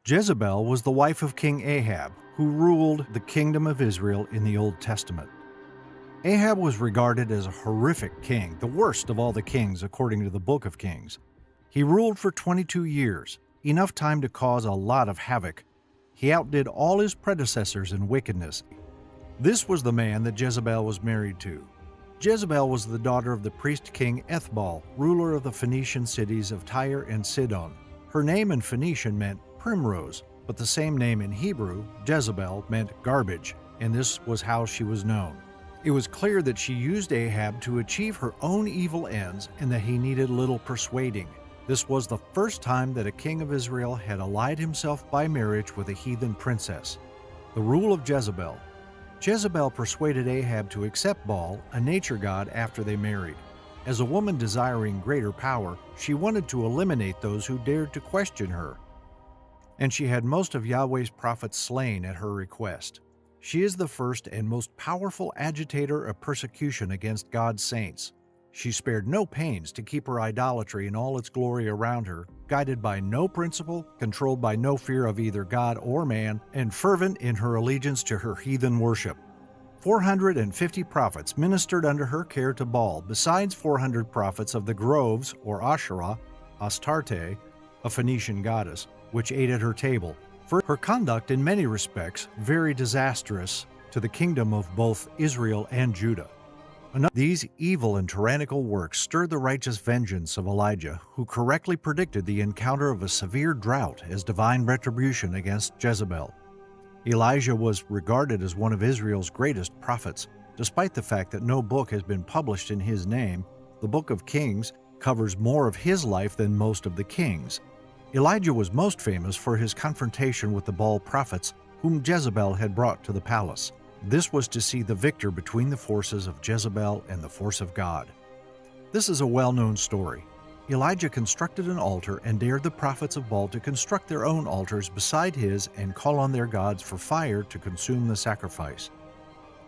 Jezebel was the wife of King Ahab, who ruled the kingdom of Israel in the Old Testament. Ahab was regarded as a horrific king, the worst of all the kings according to the Book of Kings. He ruled for 22 years, enough time to cause a lot of havoc. He outdid all his predecessors in wickedness. This was the man that Jezebel was married to. Jezebel was the daughter of the priest king Baal, ruler of the Phoenician cities of Tyre and Sidon. Her name in Phoenician meant primrose, but the same name in Hebrew, Jezebel, meant garbage, and this was how she was known. It was clear that she used Ahab to achieve her own evil ends and that he needed little persuading. This was the first time that a king of Israel had allied himself by marriage with a heathen princess. The rule of Jezebel. Jezebel persuaded Ahab to accept Baal, a nature god, after they married. As a woman desiring greater power, she wanted to eliminate those who dared to question her. And she had most of Yahweh's prophets slain at her request. She is the first and most powerful agitator of persecution against God's saints. She spared no pains to keep her idolatry in all its glory around her, guided by no principle, controlled by no fear of either God or man, and fervent in her allegiance to her heathen worship. 450 prophets ministered under her care to Baal, besides 400 prophets of the groves, or Asherah, Astarte, a Phoenician goddess, which ate at her table. For her conduct in many respects very disastrous to the kingdom of both Israel and Judah. These evil and tyrannical works stirred the righteous vengeance of Elijah, who correctly predicted the encounter of a severe drought as divine retribution against Jezebel. Elijah was regarded as one of Israel's greatest prophets. Despite the fact that no book has been published in his name, the Book of Kings covers more of his life than most of the kings. Elijah was most famous for his confrontation with the Baal prophets, whom Jezebel had brought to the palace. This was to see the victor between the forces of Jezebel and the force of God. This is a well-known story. Elijah constructed an altar and dared the prophets of Baal to construct their own altars beside his and call on their gods for fire to consume the sacrifice.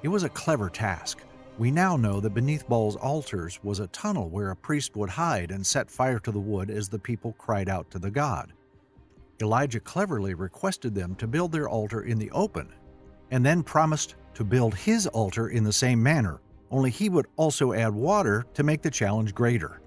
It was a clever task. We now know that beneath Baal's altars was a tunnel where a priest would hide and set fire to the wood as the people cried out to the god. Elijah cleverly requested them to build their altar in the open, and then promised to build his altar in the same manner, only he would also add water to make the challenge greater.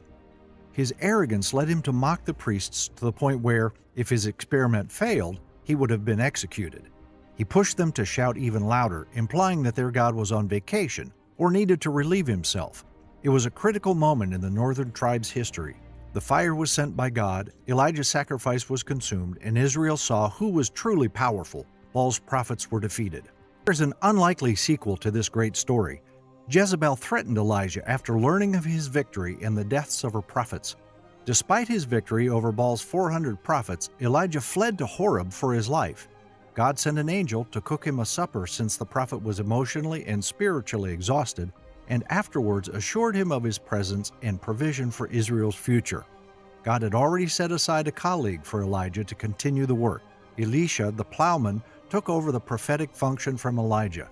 His arrogance led him to mock the priests to the point where, if his experiment failed, he would have been executed. He pushed them to shout even louder, implying that their god was on vacation or needed to relieve himself. It was a critical moment in the northern tribe's history. The fire was sent by God, Elijah's sacrifice was consumed, and Israel saw who was truly powerful. Baal's prophets were defeated. There's an unlikely sequel to this great story. Jezebel threatened Elijah after learning of his victory and the deaths of her prophets. Despite his victory over Baal's 400 prophets, Elijah fled to Horeb for his life. God sent an angel to cook him a supper since the prophet was emotionally and spiritually exhausted, and afterwards assured him of his presence and provision for Israel's future. God had already set aside a colleague for Elijah to continue the work. Elisha, the plowman, took over the prophetic function from Elijah.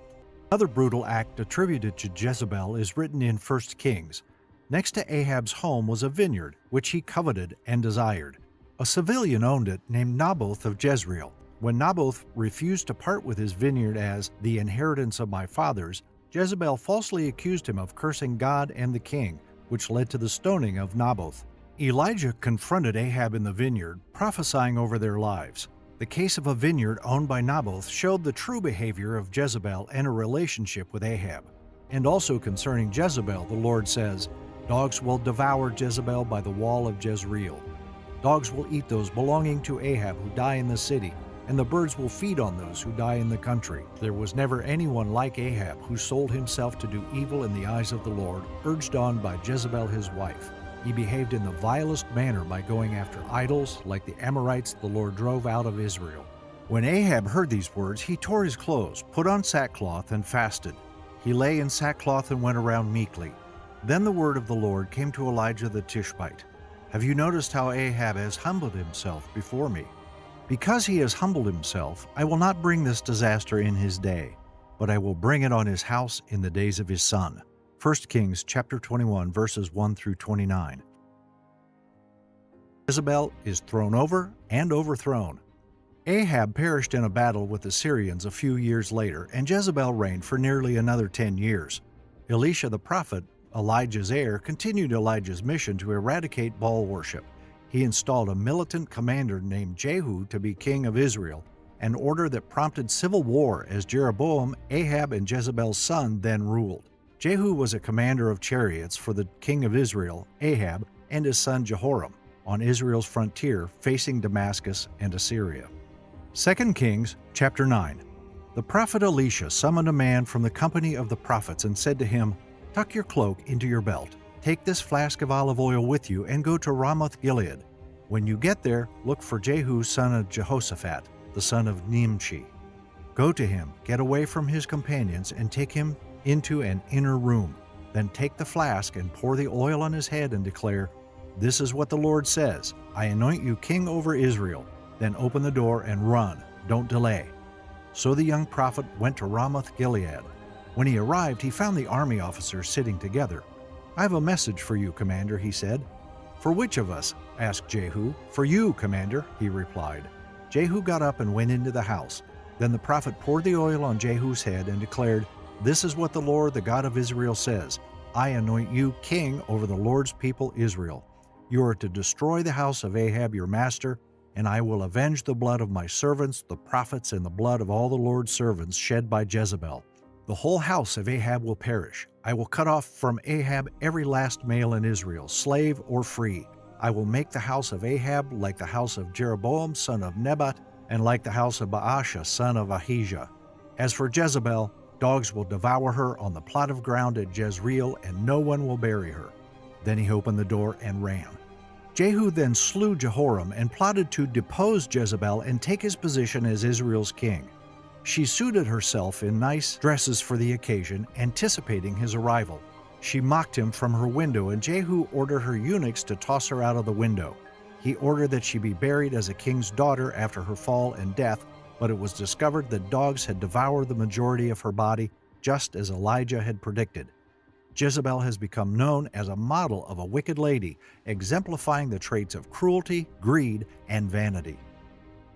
Another brutal act attributed to Jezebel is written in 1 Kings. Next to Ahab's home was a vineyard, which he coveted and desired. A civilian owned it named Naboth of Jezreel. When Naboth refused to part with his vineyard as the inheritance of my fathers, Jezebel falsely accused him of cursing God and the king, which led to the stoning of Naboth. Elijah confronted Ahab in the vineyard, prophesying over their lives. The case of a vineyard owned by Naboth showed the true behavior of Jezebel and her relationship with Ahab. And also concerning Jezebel, the Lord says, "Dogs will devour Jezebel by the wall of Jezreel. Dogs will eat those belonging to Ahab who die in the city, and the birds will feed on those who die in the country." There was never anyone like Ahab who sold himself to do evil in the eyes of the Lord, urged on by Jezebel his wife. He behaved in the vilest manner by going after idols like the Amorites the Lord drove out of Israel. When Ahab heard these words, he tore his clothes, put on sackcloth, and fasted. He lay in sackcloth and went around meekly. Then the word of the Lord came to Elijah the Tishbite. "Have you noticed how Ahab has humbled himself before me? Because he has humbled himself, I will not bring this disaster in his day, but I will bring it on his house in the days of his son." 1 Kings chapter 21, verses 1 through 29. Jezebel is thrown over and overthrown. Ahab perished in a battle with the Syrians a few years later, and Jezebel reigned for nearly another 10 years. Elisha the prophet, Elijah's heir, continued Elijah's mission to eradicate Baal worship. He installed a militant commander named Jehu to be king of Israel, an order that prompted civil war as Jeroboam, Ahab and Jezebel's son, then ruled. Jehu was a commander of chariots for the king of Israel, Ahab, and his son Jehoram, on Israel's frontier facing Damascus and Assyria. 2 Kings chapter 9. The prophet Elisha summoned a man from the company of the prophets and said to him, "Tuck your cloak into your belt. Take this flask of olive oil with you and go to Ramoth-Gilead. When you get there, look for Jehu son of Jehoshaphat, the son of Nimshi. Go to him, get away from his companions, and take him into an inner room. Then take the flask and pour the oil on his head and declare, 'This is what the Lord says, I anoint you king over Israel.' Then open the door and run. Don't delay." So the young prophet went to Ramoth-Gilead. When he arrived, he found the army officers sitting together. "I have a message for you, Commander," he said. "For which of us?" asked Jehu. "For you, Commander," he replied. Jehu got up and went into the house. Then the prophet poured the oil on Jehu's head and declared, "This is what the Lord, the God of Israel, says. I anoint you king over the Lord's people Israel. You are to destroy the house of Ahab your master, and I will avenge the blood of my servants, the prophets, and the blood of all the Lord's servants shed by Jezebel. The whole house of Ahab will perish. I will cut off from Ahab every last male in Israel, slave or free. I will make the house of Ahab like the house of Jeroboam son of Nebat, and like the house of Baasha son of Ahijah. As for Jezebel, dogs will devour her on the plot of ground at Jezreel, and no one will bury her." Then he opened the door and ran. Jehu then slew Jehoram and plotted to depose Jezebel and take his position as Israel's king. She suited herself in nice dresses for the occasion, anticipating his arrival. She mocked him from her window, and Jehu ordered her eunuchs to toss her out of the window. He ordered that she be buried as a king's daughter after her fall and death, but it was discovered that dogs had devoured the majority of her body, just as Elijah had predicted. Jezebel has become known as a model of a wicked lady, exemplifying the traits of cruelty, greed, and vanity.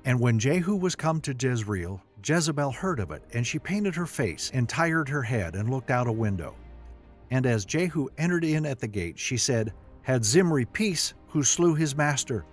And when Jehu was come to Jezreel, Jezebel heard of it, and she painted her face, and tired her head, and looked out a window. And as Jehu entered in at the gate, she said, "Had Zimri peace, who slew his master?"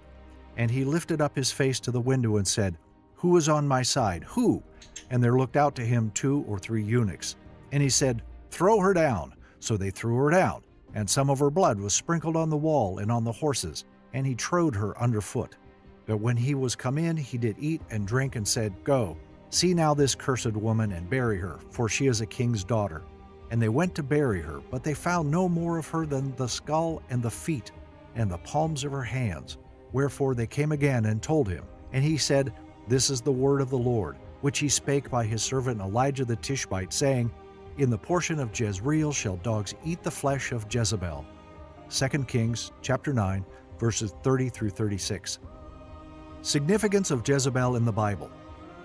And he lifted up his face to the window and said, "Who is on my side? Who?" And there looked out to him 2 or 3 eunuchs. And he said, "Throw her down." So they threw her down, and some of her blood was sprinkled on the wall and on the horses, and he trode her underfoot. But when he was come in, he did eat and drink, and said, "Go, see now this cursed woman, and bury her, for she is a king's daughter." And they went to bury her, but they found no more of her than the skull and the feet, and the palms of her hands. Wherefore they came again and told him. And he said, "This is the word of the Lord, which he spake by his servant Elijah the Tishbite, saying, In the portion of Jezreel shall dogs eat the flesh of Jezebel." 2 Kings chapter 9, verses 30 through 36. Significance of Jezebel in the Bible.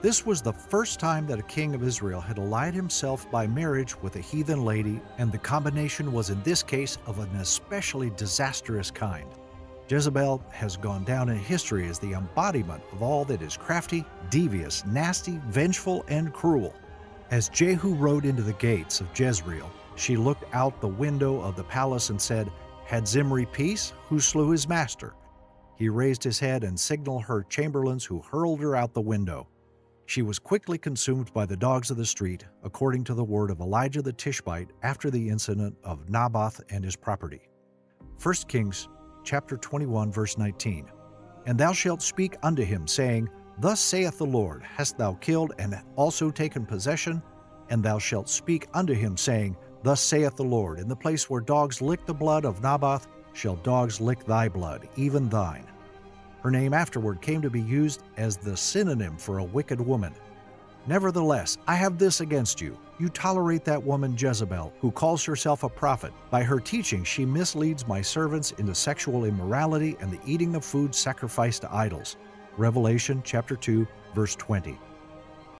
This was the first time that a king of Israel had allied himself by marriage with a heathen lady, and the combination was in this case of an especially disastrous kind. Jezebel has gone down in history as the embodiment of all that is crafty, devious, nasty, vengeful, and cruel. As Jehu rode into the gates of Jezreel, she looked out the window of the palace and said, "Had Zimri peace, who slew his master?" He raised his head and signaled her chamberlains, who hurled her out the window. She was quickly consumed by the dogs of the street, according to the word of Elijah the Tishbite after the incident of Naboth and his property. 1 Kings chapter 21, verse 19. "And thou shalt speak unto him, saying, Thus saith the Lord, Hast thou killed and also taken possession? And thou shalt speak unto him, saying, Thus saith the Lord, In the place where dogs lick the blood of Naboth, shall dogs lick thy blood, even thine." Her name afterward came to be used as the synonym for a wicked woman. "Nevertheless, I have this against you. You tolerate that woman Jezebel, who calls herself a prophet. By her teaching she misleads my servants into sexual immorality and the eating of food sacrificed to idols." Revelation chapter 2, verse 20.